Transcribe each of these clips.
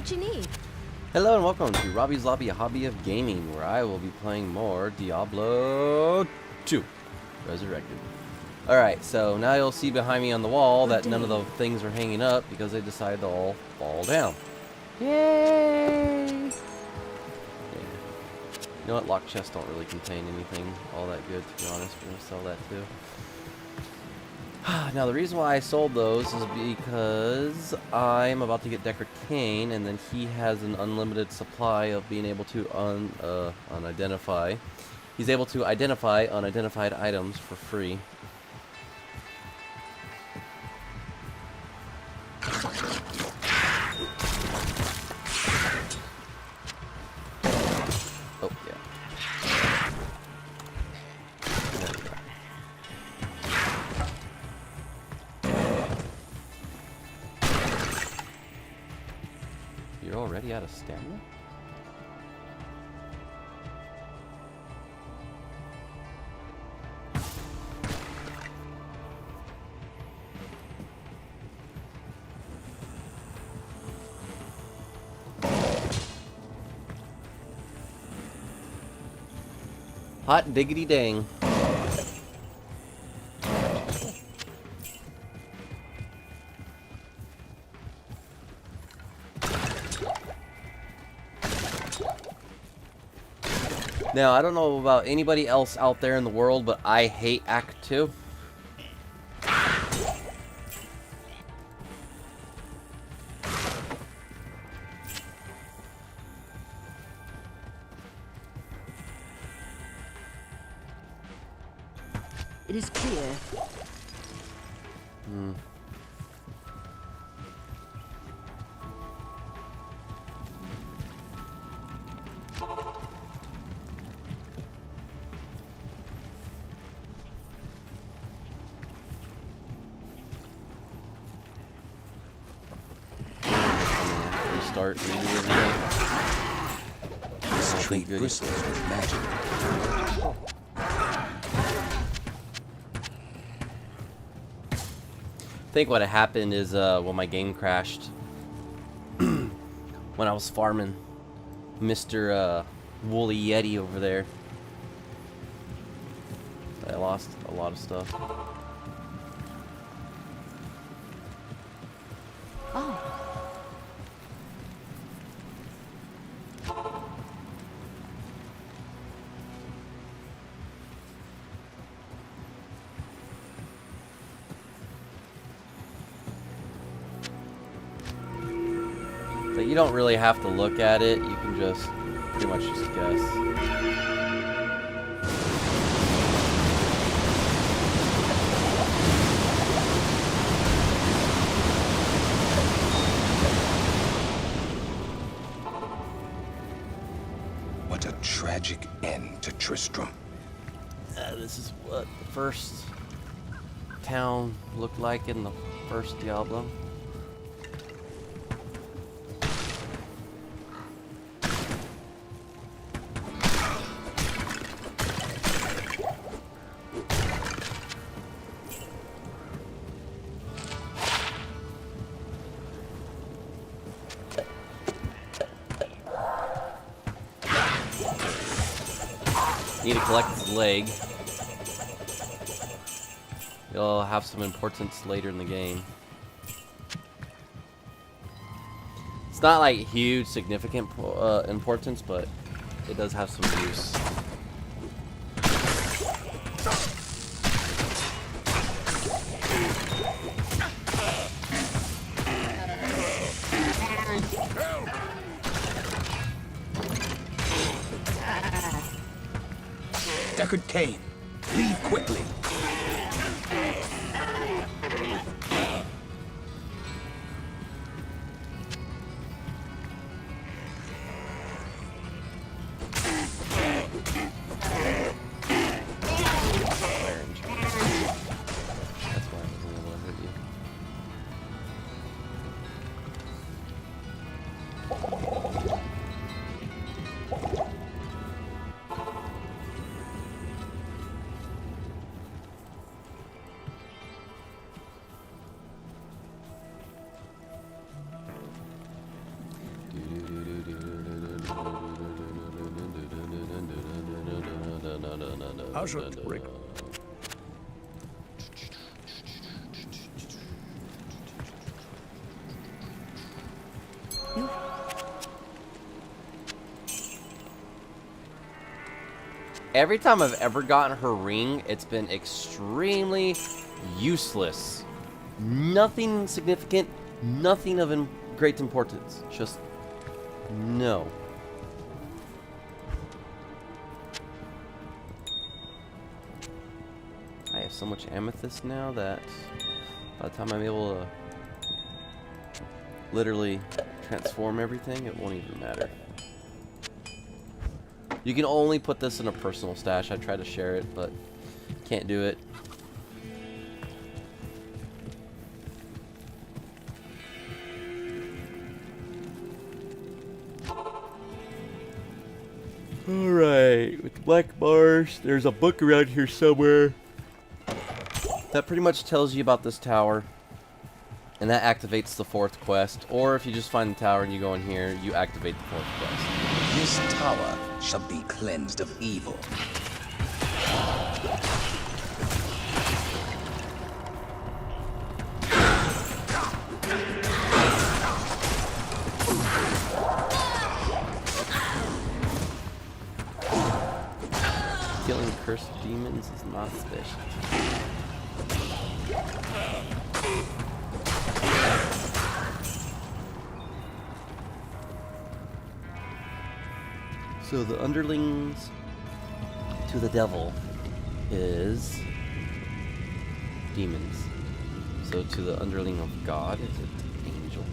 What you need? Hello and welcome to Robbie's Lobby, a hobby of gaming, where I will be playing more Diablo 2 Resurrected. Alright, so now you'll see behind me on the wall that none of the things are hanging up because they decided to all fall down. Yay! Yeah. You know what? Lock chests don't really contain anything all that good, to be honest. We're going to sell that too. Now, the reason why I sold those is because I'm about to get Deckard Cain, and then he has an unlimited supply of being able to unidentify. He's able to identify unidentified items for free. Oh, yeah. There we go. You're already out of stamina? Hot diggity dang. Now, I don't know about anybody else out there in the world, but I hate Act 2. It is clear. Restart immediately. This tree bristles with magic. I think what had happened is when my game crashed when I was farming Mr. Woolly Yeti over there. I lost a lot of stuff. Oh. But you don't really have to look at it, you can just pretty much just guess. What a tragic end to Tristram. This is what the first town looked like in the first Diablo. Need to collect his leg. It'll have some importance later in the game. It's not like huge, significant importance, but it does have some use. Deckard Cain, leave quickly. That's why I wasn't able to hit you. I should break. You Every time I've ever gotten her ring, it's been extremely useless. Nothing significant, nothing of great importance. Just no. I have so much amethyst now that by the time I'm able to literally transform everything, it won't even matter. You can only put this in a personal stash. I tried to share it, but can't do it. Alright, with the black bars, there's a book around here somewhere that pretty much tells you about this tower. And that activates the 4th quest. Or if you just find the tower and you go in here, you activate the 4th quest. This tower shall be cleansed of evil. Killing cursed demons is not special. So the underlings to the devil is demons. So to the underling of God, is it angels?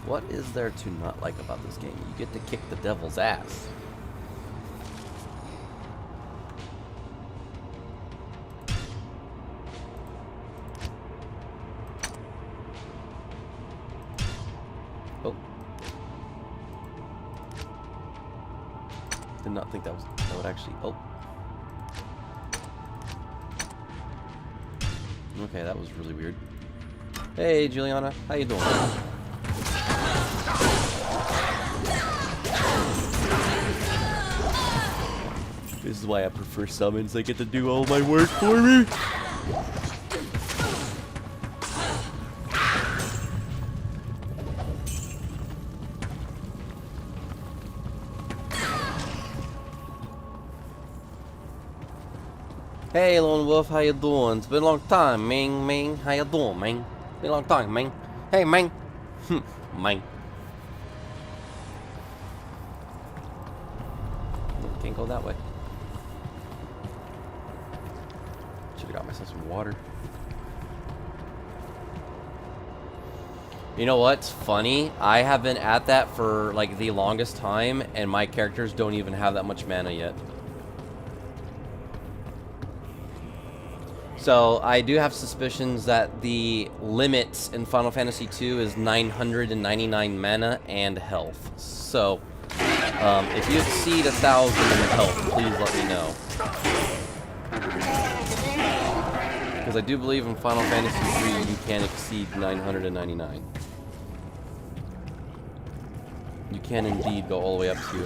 What is there to not like about this game? You get to kick the devil's ass. Oh. Did not think that would actually. Oh. Okay, that was really weird. Hey, Juliana, how you doing? This is why I prefer summons. They get to do all my work for me. Hey, Lone Wolf, how you doing? It's been a long time, man. How you doing, man? Been a long time, man. Hey, man. Man. Can't go that way. Should've got myself some water. You know what's funny? I have been at that for like the longest time, and my characters don't even have that much mana yet. So I do have suspicions that the limit in Final Fantasy II is 999 mana and health. So if you exceed 1,000 in health, please let me know. Because I do believe in Final Fantasy III you can exceed 999. You can indeed go all the way up to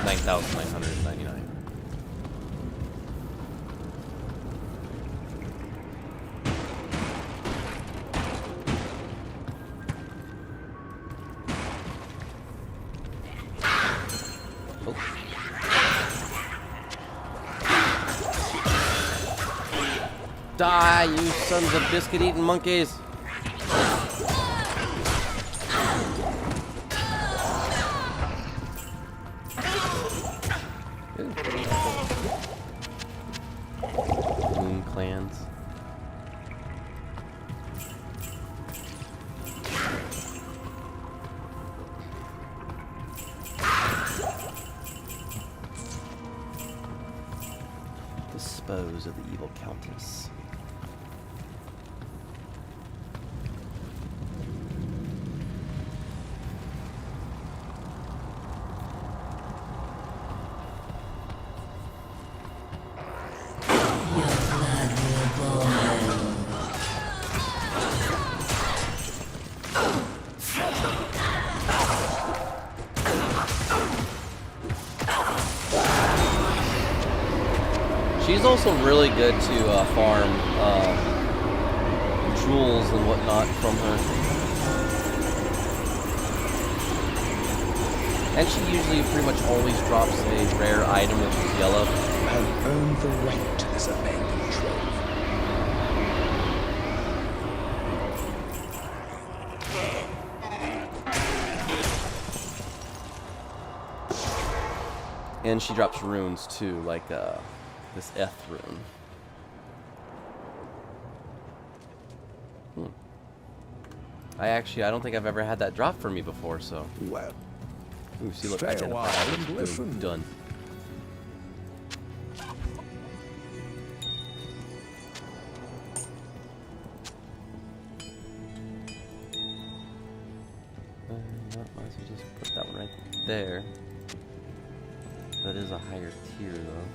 9,999. Die, you sons of biscuit-eating monkeys! dispose of the evil countess. She's also really good to farm jewels and whatnot from her. And she usually pretty much always drops a rare item which is yellow. Have earned the right to this abandoned trove. And she drops runes too, like this F rune. I don't think I've ever had that drop for me before, so. Well, Ooh, see, look, stay a identify. while and Boom, listen. done. Might as well just put that one right there. That is a higher tier, though.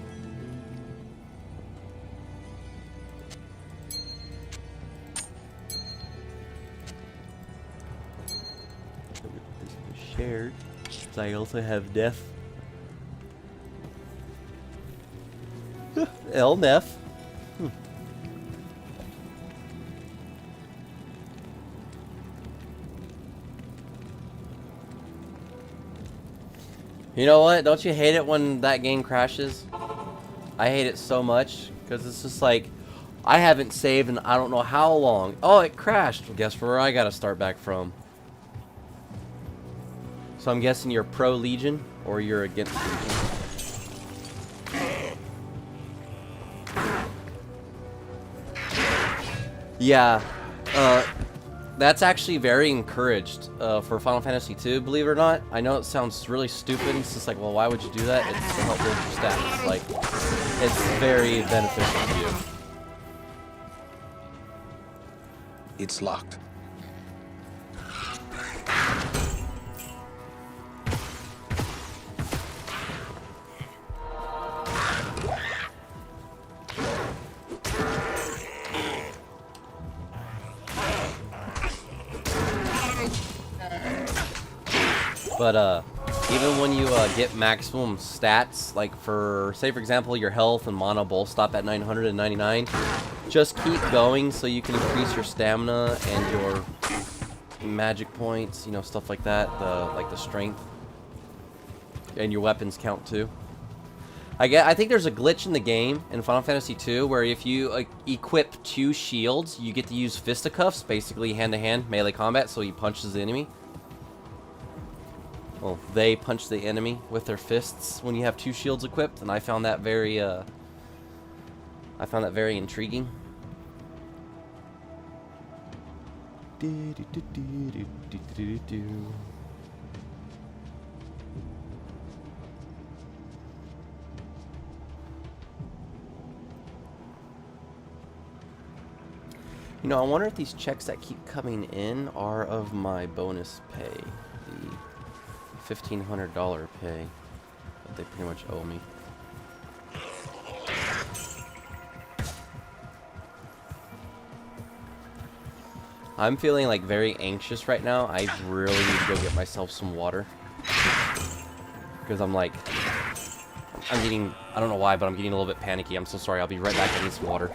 So we put this in shared, because I also have Neff. L Neff. You know what? Don't you hate it when that game crashes? I hate it so much because it's just like I haven't saved in I don't know how long. Oh, it crashed. Well, guess where I gotta start back from? So I'm guessing you're pro Legion or you're against Legion. Yeah. That's actually very encouraged for Final Fantasy II, believe it or not. I know it sounds really stupid. It's just like, well, why would you do that? It's to help build your stats. Like, it's very beneficial to you. It's locked. But even when you get maximum stats, like for, say for example, your health and mana both stop at 999, just keep going so you can increase your stamina and your magic points, you know, stuff like that, like the strength. And your weapons count too. I think there's a glitch in the game in Final Fantasy II where if you equip 2 shields, you get to use fisticuffs, basically hand-to-hand melee combat, so he punches the enemy. Well, they punch the enemy with their fists when you have 2 shields equipped, and I found that very intriguing. You know, I wonder if these checks that keep coming in are of my bonus pay, the $1,500 pay that they pretty much owe me. I'm feeling like very anxious right now. I really need to go get myself some water. Because I'm like, I don't know why, but I'm getting a little bit panicky. I'm so sorry. I'll be right back. I need some water.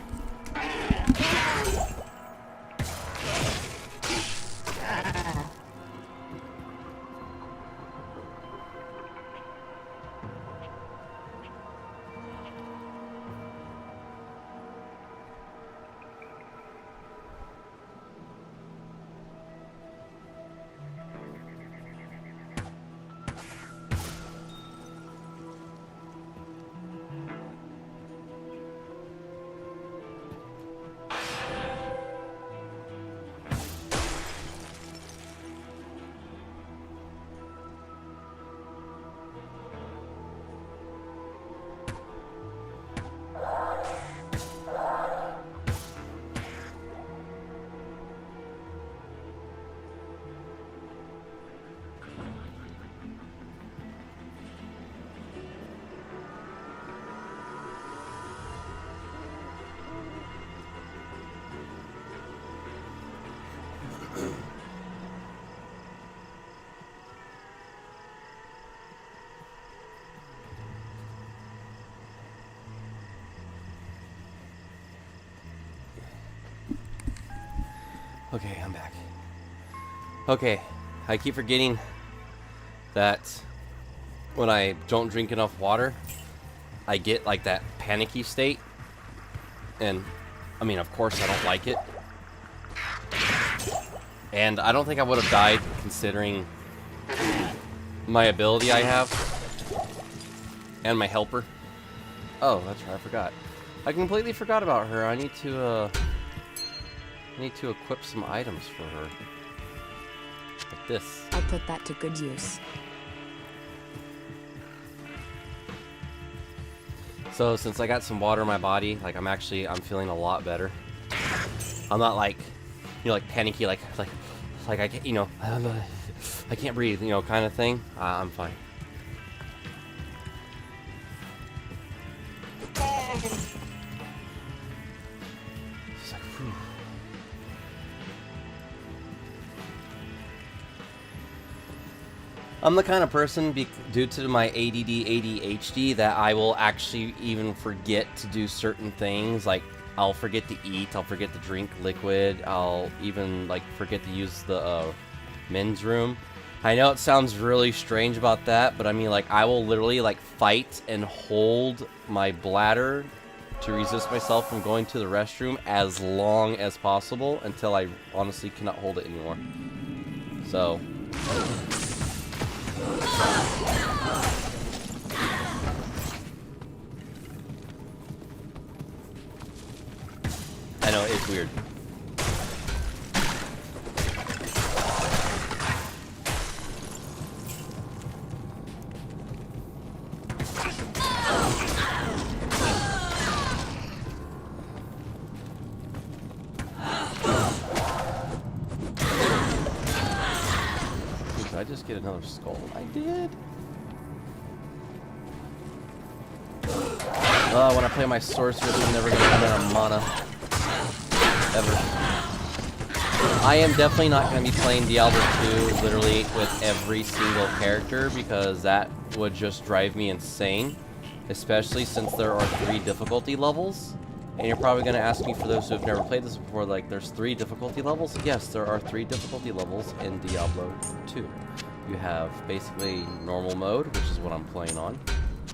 Okay, I'm back. Okay, I keep forgetting that when I don't drink enough water, I get like that panicky state. And, I mean, of course I don't like it. And I don't think I would have died considering my ability I have. And my helper. Oh, that's right, I forgot. I completely forgot about her. I need to equip some items for her. Like this. I'll put that to good use. So since I got some water in my body, like I'm feeling a lot better. I'm not like, you know, like panicky, like I can't, you know, I can't breathe, you know, kind of thing. I'm fine. It's like, whew. I'm the kind of person, due to my ADD, ADHD, that I will actually even forget to do certain things. Like, I'll forget to eat, I'll forget to drink liquid, I'll even, like, forget to use the men's room. I know it sounds really strange about that, but I mean, like, I will literally, like, fight and hold my bladder to resist myself from going to the restroom as long as possible until I honestly cannot hold it anymore. So... I know, it's weird. Did I just get another skull? I did. When I play my sorceress, I'm never gonna run out of mana. Ever. I am definitely not going to be playing Diablo 2 literally with every single character, because that would just drive me insane, especially since there are 3 difficulty levels. And you're probably going to ask me, for those who have never played this before, like, there's 3 difficulty levels? Yes, there are 3 difficulty levels in Diablo 2. You have basically normal mode, which is what I'm playing on.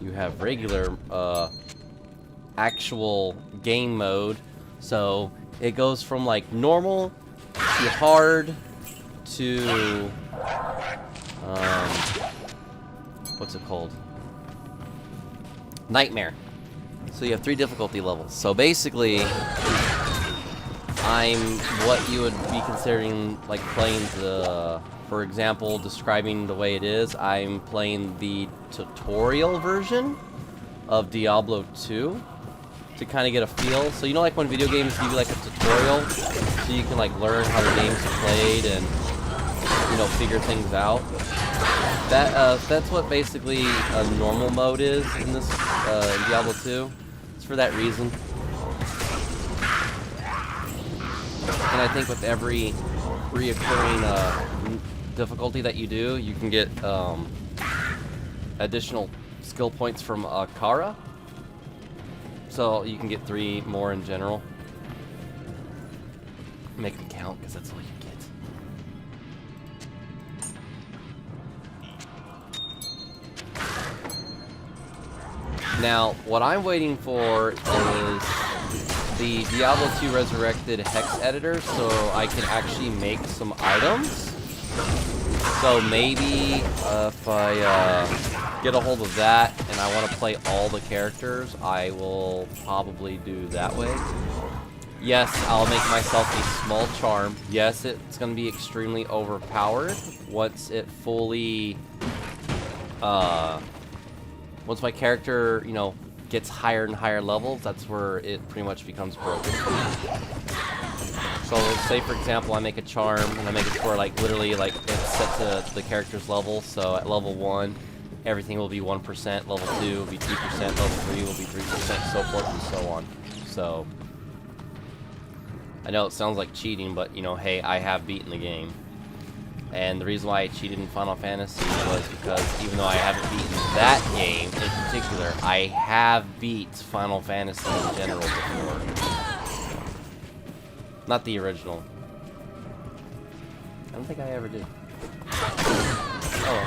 You have regular actual game mode, so it goes from like normal to hard to what's it called? Nightmare. So you have 3 difficulty levels. So basically, I'm what you would be considering like playing the, for example, describing the way it is, I'm playing the tutorial version of Diablo 2 to kind of get a feel. So you know, like when video games give you like a tutorial, so you can like learn how the game's played and, you know, figure things out. That's what basically a normal mode is in this Diablo 2. It's for that reason. And I think with every reoccurring difficulty that you do, you can get additional skill points from Kara. So you can get 3 more in general. Make them count, because that's all you get. Now, what I'm waiting for is the Diablo 2 Resurrected hex editor, so I can actually make some items. So maybe if I get a hold of that and I want to play all the characters, I will probably do that way. Yes, I'll make myself a small charm. Yes, it's going to be extremely overpowered once it fully, once my character, you know, gets higher and higher levels. That's where it pretty much becomes broken. So say for example I make a charm and I make it for like literally like it's set to the character's level. So at level 1 everything will be 1%, level 2 will be 2%, level 3 will be 3%, so forth and so on. So I know it sounds like cheating, but you know, hey, I have beaten the game. And the reason why I cheated in Final Fantasy was because even though I haven't beaten that game in particular, I have beat Final Fantasy in general before. Not the original. don't think I ever did. Oh well.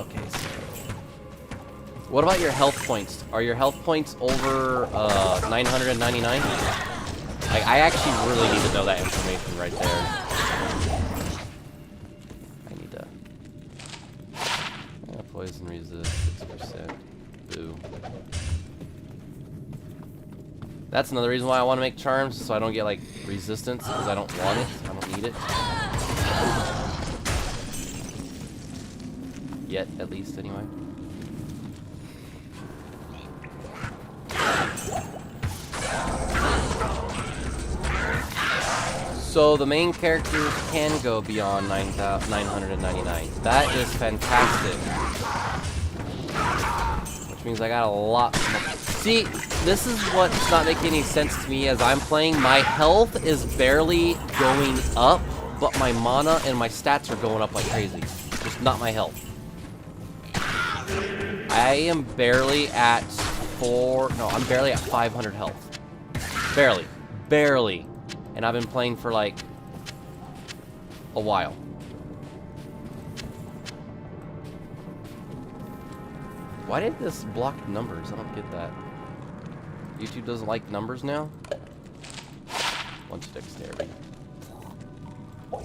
Okay, so... What about your health points? Are your health points over 999? Like, I actually really need to know that information right there. I need to... poison resist 6%. Boo. That's another reason why I want to make charms, so I don't get, like, resistance, because I don't want it. I don't need it. Yet, at least, anyway. So the main characters can go beyond 999. That is fantastic. Which means I got a lot more. See, this is what's not making any sense to me as I'm playing. My health is barely going up, but my mana and my stats are going up like crazy. Just not my health. I am barely at I'm barely at 500 health. Barely. Barely. And I've been playing for like a while. Why did this block numbers? I don't get that. YouTube doesn't like numbers now? Once dexterity. I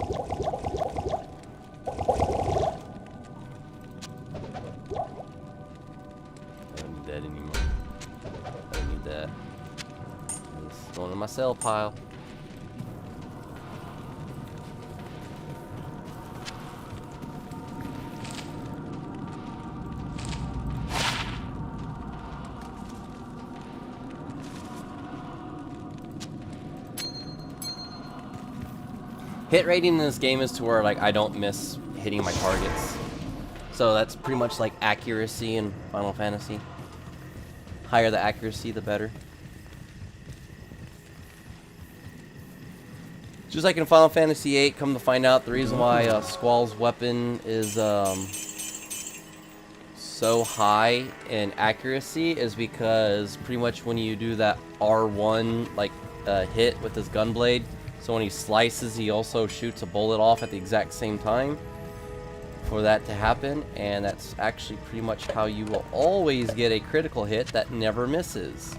don't need that anymore. I don't need that. It's going in my sell pile. Hit rating in this game is to where, like, I don't miss hitting my targets. So that's pretty much like accuracy in Final Fantasy. Higher the accuracy, the better. Just like in Final Fantasy VIII, come to find out the reason why Squall's weapon is so high in accuracy is because pretty much when you do that R1 like hit with his gunblade, so when he slices, he also shoots a bullet off at the exact same time for that to happen, and that's actually pretty much how you will always get a critical hit that never misses.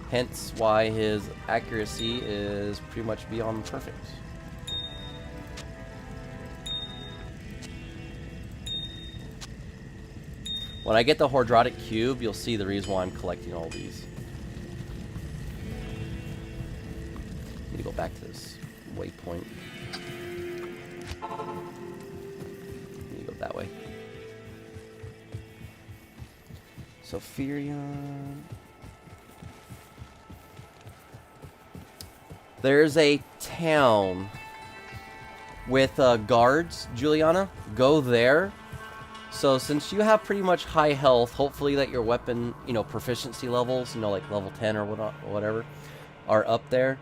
Hence why his accuracy is pretty much beyond perfect. When I get the Hordrotic Cube, you'll see the reason why I'm collecting all these. Need to go back to this waypoint. Need to go that way. Sophirion. There's a town with guards, Juliana. Go there. So since you have pretty much high health, hopefully that your weapon, you know, proficiency levels, you know, like level 10 or whatever, are up there.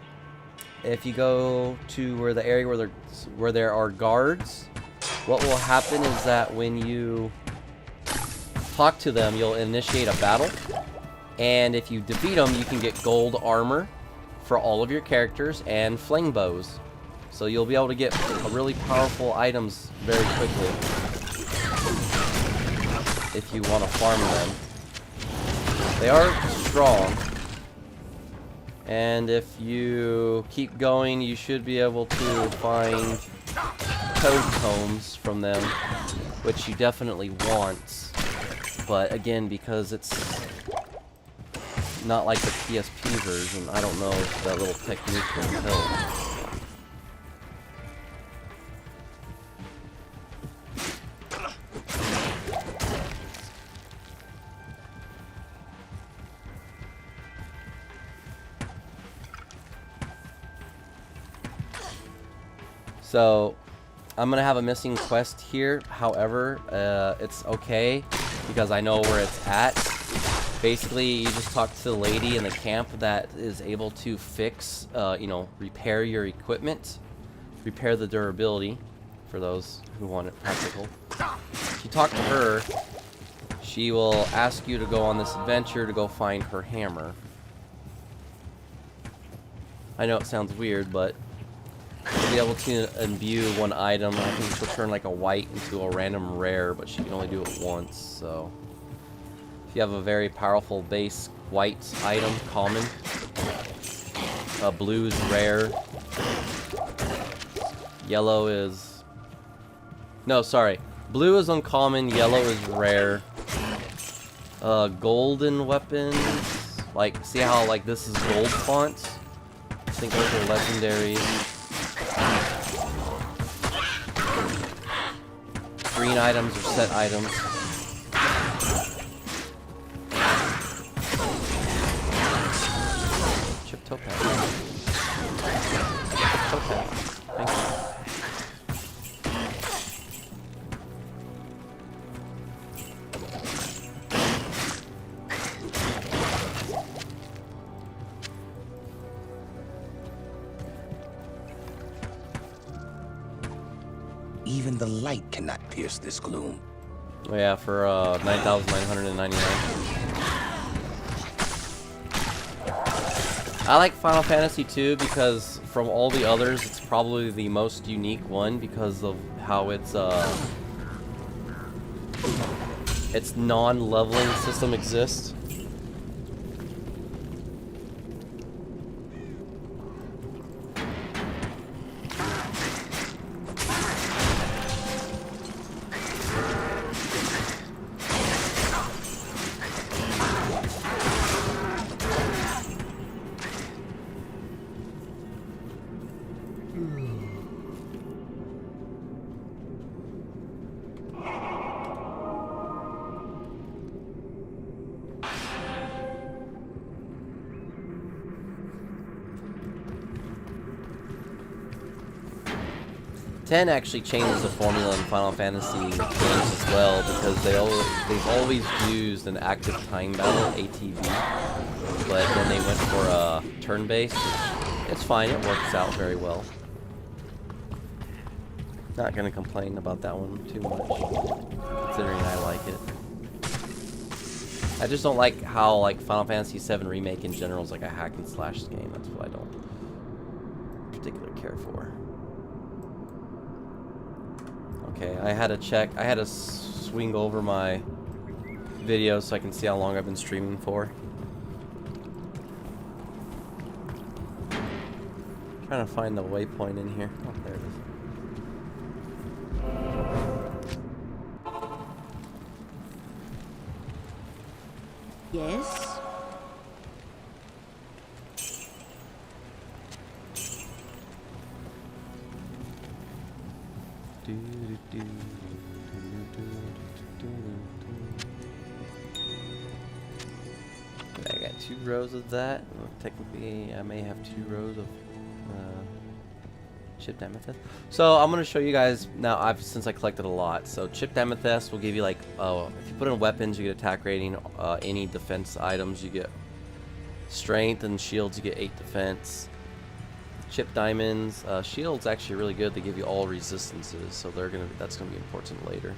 If you go to where the area where there are guards, what will happen is that when you talk to them, you'll initiate a battle. And if you defeat them, you can get gold armor for all of your characters and flame bows. So you'll be able to get really powerful items very quickly if you want to farm them. They are strong. And if you keep going, you should be able to find code tomes from them, which you definitely want. But again, because it's not like the PSP version, I don't know if that little technique will help. So, I'm gonna have a missing quest here. However, it's okay because I know where it's at. Basically, you just talk to the lady in the camp that is able to fix, you know, repair your equipment, repair the durability for those who want it practical. If you talk to her, she will ask you to go on this adventure to go find her hammer. I know it sounds weird, but you'll be able to imbue one item. I think she'll turn like a white into a random rare, but she can only do it once. So if you have a very powerful base white item, common, blue is rare, yellow is... No, sorry. Blue is uncommon, yellow is rare. Golden weapons, like, see how, like, this is gold fonts? I think those are legendaries. Green items are set items. Chip topaz. Topaz. Thank you. Even the light cannot pierce this gloom. Oh yeah, for 9,999. I like Final Fantasy 2 because from all the others, it's probably the most unique one because of how its non-leveling system exists. Ten actually changes the formula in Final Fantasy games as well because they've always used an active time battle ATB, but then they went for a turn-based. It's fine, it works out very well. Not gonna complain about that one too much, considering I like it. I just don't like how like Final Fantasy VII Remake in general is like a hack and slash game. That's what I don't particularly care for. Okay, I had to swing over my video so I can see how long I've been streaming for. Trying to find the waypoint in here. Oh, there it is. Yes? I got 2 rows of that. Well, technically, I may have 2 rows of chipped amethyst. So I'm gonna show you guys now. Since I collected a lot. So chipped amethyst will give you like, if you put in weapons, you get attack rating. Any defense items, you get strength, and shields, you get 8 defense. Chipped diamonds, shields actually really good. They give you all resistances, so that's gonna be important later.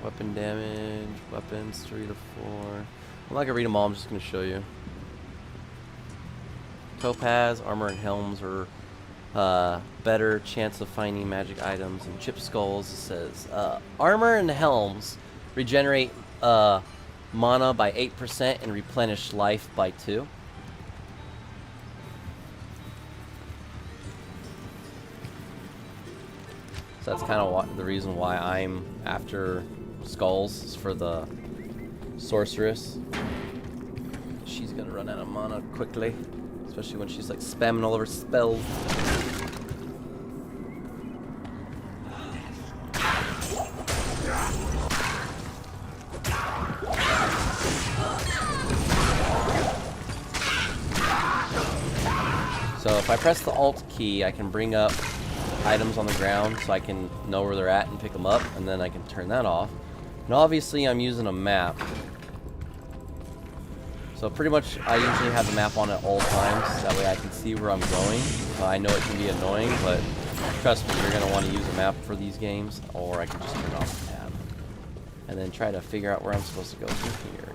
Weapon damage, weapons 3 to 4. I'm not gonna read them all. I'm just gonna show you. Topaz, armor, and helms are better chance of finding magic items. And chipped skulls, it says armor and helms regenerate mana by 8% and replenish life by 2. So that's kind of the reason why I'm after skulls, is for the sorceress. She's gonna run out of mana quickly, especially when she's like spamming all of her spells. So if I press the Alt key, I can bring up items on the ground so I can know where they're at and pick them up, and then I can turn that off. And obviously I'm using a map. So pretty much I usually have the map on at all times, that way I can see where I'm going. I know it can be annoying, but trust me, you're going to want to use a map for these games, or I can just turn off the tab. And then try to figure out where I'm supposed to go from here.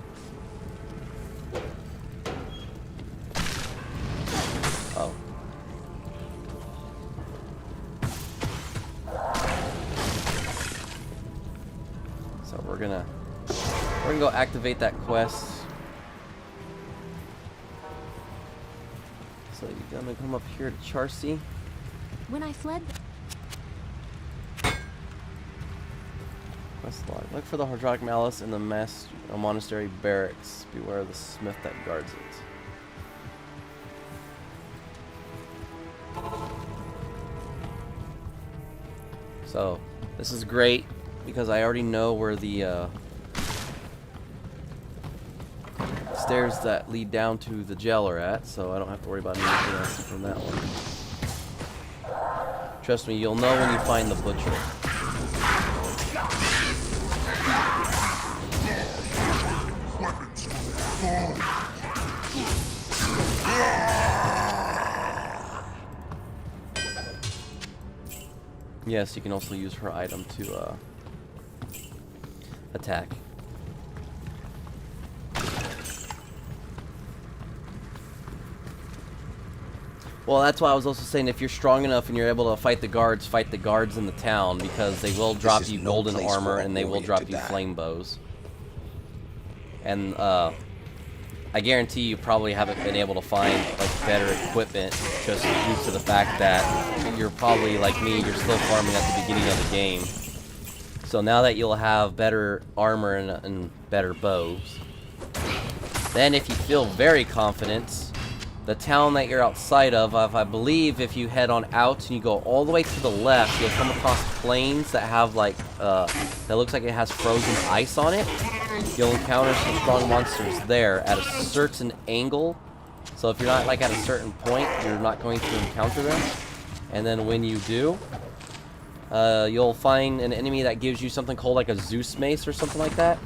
we're gonna go activate that quest. So you're gonna come up here to Charcy. When I fled, Quest log. Look for the hydraulic malice in the monastery barracks. Beware of the smith that guards it. So this is great because I already know where the stairs that lead down to the jail are at, so I don't have to worry about anything else from that one. Trust me, you'll know when you find the butcher. Yes, you can also use her item to attack. Well, that's why I was also saying if you're strong enough and you're able to fight the guards in the town, because they will drop you golden armor and they will drop you flame bows. And I guarantee you probably haven't been able to find like better equipment just due to the fact that you're probably like me, you're still farming at the beginning of the game. So now that you'll have better armor and better bows, then if you feel very confident, the town that you're outside of, I believe if you head on out and you go all the way to the left, you'll come across plains that have like, that looks like it has frozen ice on it. You'll encounter some strong monsters there at a certain angle. So if you're not like at a certain point, you're not going to encounter them. And then when you do, you'll find an enemy that gives you something called like a Zeus mace or something like that.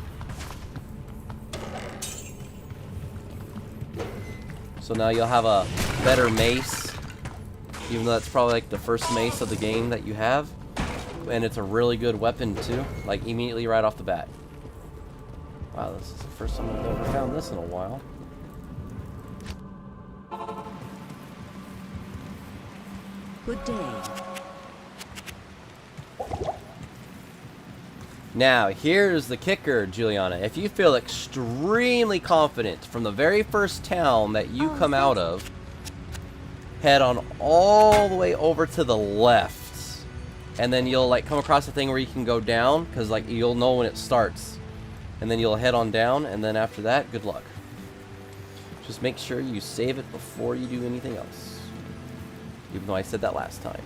So now you'll have a better mace, even though that's probably like the first mace of the game that you have. And it's a really good weapon too, like immediately right off the bat. Wow, this is the first time I've ever found this in a while. good day. Now, here's the kicker, Juliana. If you feel extremely confident from the very first town that you come out of, head on all the way over to the left. And then you'll like come across a thing where you can go down, because like you'll know when it starts. And then you'll head on down, and then after that, good luck. Just make sure you save it before you do anything else. Even though I said that last time.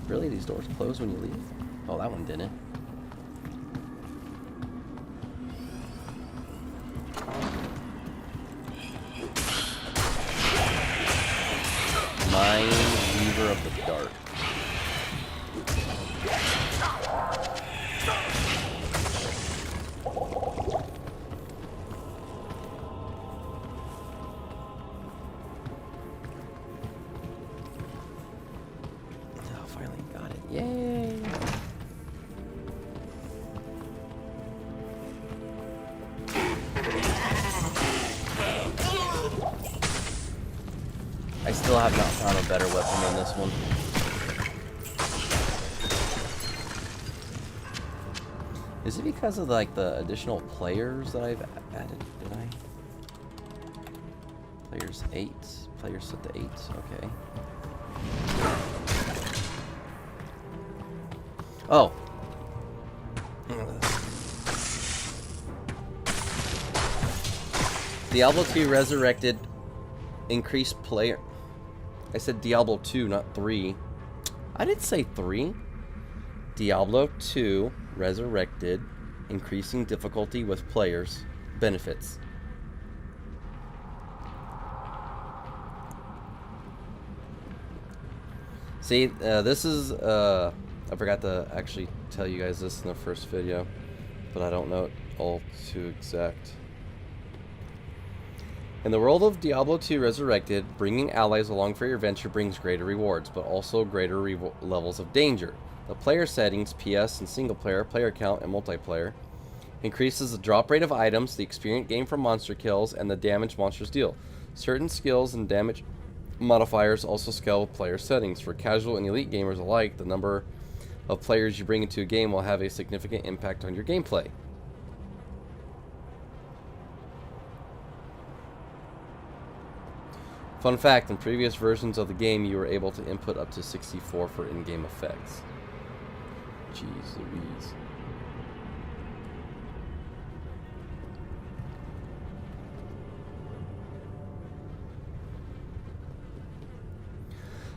Really? These doors close when you leave? Oh, that one didn't. Mind Weaver of the Dark. Oh, finally got it. Yay! I still have not found a better weapon than this one. Is it because of like the additional players that I've added? Did I? Players 8. Players set to 8. Okay. Oh. Diablo 2 Resurrected increased player. I said Diablo 2, not 3. I didn't say 3. Diablo 2 Resurrected, increasing difficulty with players. Benefits. See, this is, I forgot to actually tell you guys this in the first video, but I don't know it all too exact. In the world of Diablo 2 Resurrected, bringing allies along for your adventure brings greater rewards, but also greater levels of danger. The player settings, PS and single player, player count, and multiplayer, increases the drop rate of items, the experience gained from monster kills, and the damage monsters deal. Certain skills and damage modifiers also scale with player settings. For casual and elite gamers alike, the number of players you bring into a game will have a significant impact on your gameplay. Fun fact, in previous versions of the game, you were able to input up to 64 for in-game effects. Jeez Louise.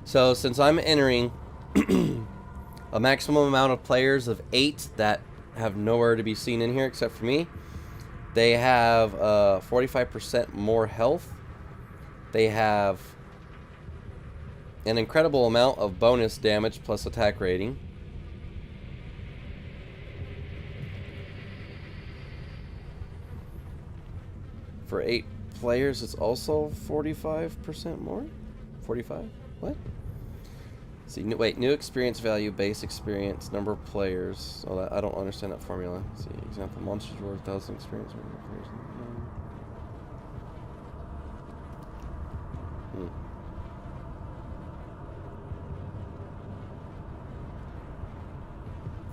So, since I'm entering a maximum amount of players of 8 that have nowhere to be seen in here except for me, they have 45% more health. They have an incredible amount of bonus damage plus attack rating. For 8 players, it's also 45% more? 45? What? See, wait, new experience value, base experience, number of players. Oh, I don't understand that formula. Let's see, example, monsters worth 1,000 experience.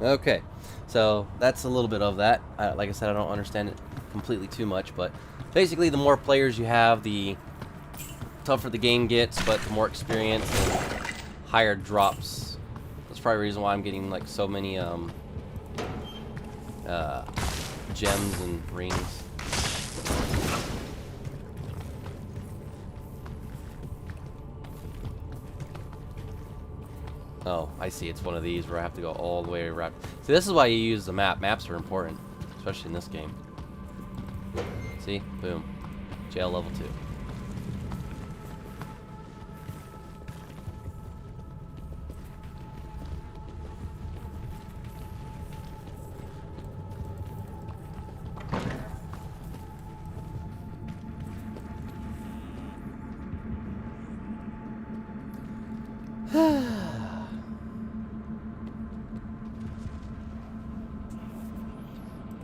Okay, so that's a little bit of that. Like I said, I don't understand it completely too much, but basically the more players you have, the tougher the game gets, but the more experience and higher drops. That's probably the reason why I'm getting like so many gems and rings. Oh, I see. It's one of these where I have to go all the way around. See, this is why you use the map. Maps are important, especially in this game. See? Boom. Jail level 2.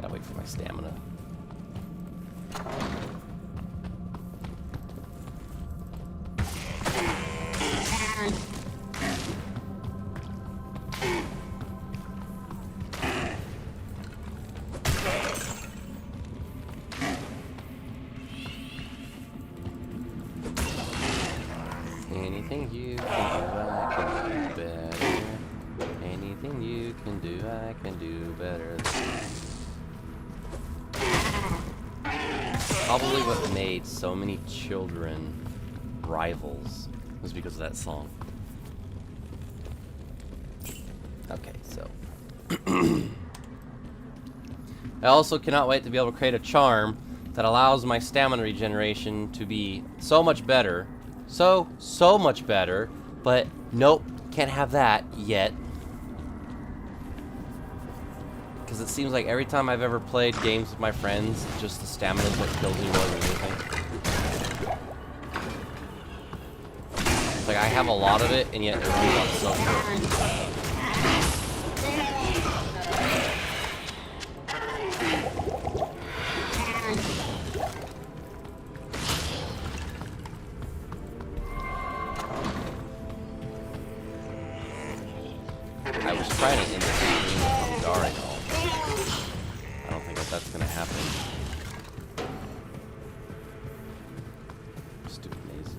Gotta wait for my stamina. Anything you can do, I can do better. Anything you can do, I can do better. Probably what made so many children rivals was because of that song. Okay, so. I also cannot wait to be able to create a charm that allows my stamina regeneration to be so much better. So much better. But nope, can't have that yet. Because it seems like every time I've ever played games with my friends, just the stamina is what kills me more than anything. It's like I have a lot of it, and yet it runs out so quick. I was trying to end the stream with Hungarian. I don't think that's gonna happen. Stupid maze.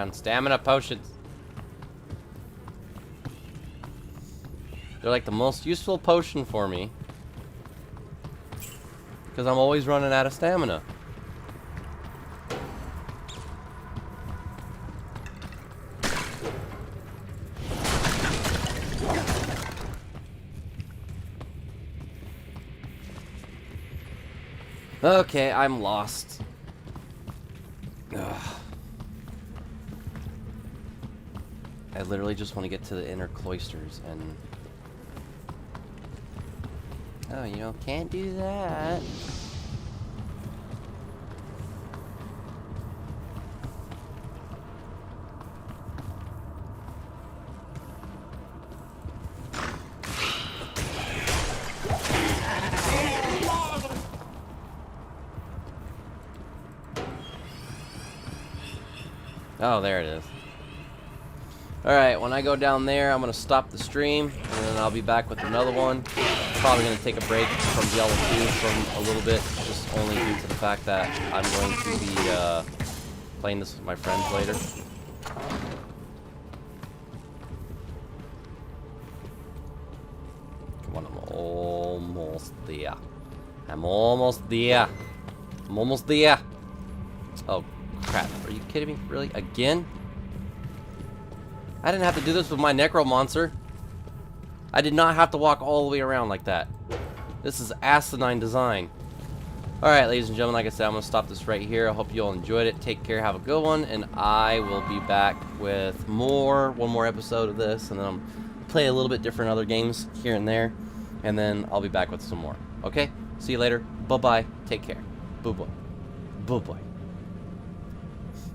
man. Stamina potions. They're like the most useful potion for me. Because I'm always running out of stamina. Okay, I'm lost. Ugh. I literally just want to get to the inner cloisters and... Oh, you know, can't do that. Oh, there it is. Alright, when I go down there, I'm going to stop the stream, and then I'll be back with another one. Probably going to take a break from Diablo 2 from a little bit, just only due to the fact that I'm going to be playing this with my friends later. Come on, I'm almost there. I'm almost there. I'm almost there. Oh, crap. Are you kidding me? Really? Again? I didn't have to do this with my Necromancer. I did not have to walk all the way around like that. This is asinine design. Alright, ladies and gentlemen, like I said, I'm going to stop this right here. I hope you all enjoyed it. Take care, have a good one, and I will be back with one more episode of this, and then I'll play a little bit different other games here and there, and then I'll be back with some more. Okay? See you later. Bye-bye. Take care. Boo-boy. Boo-boy.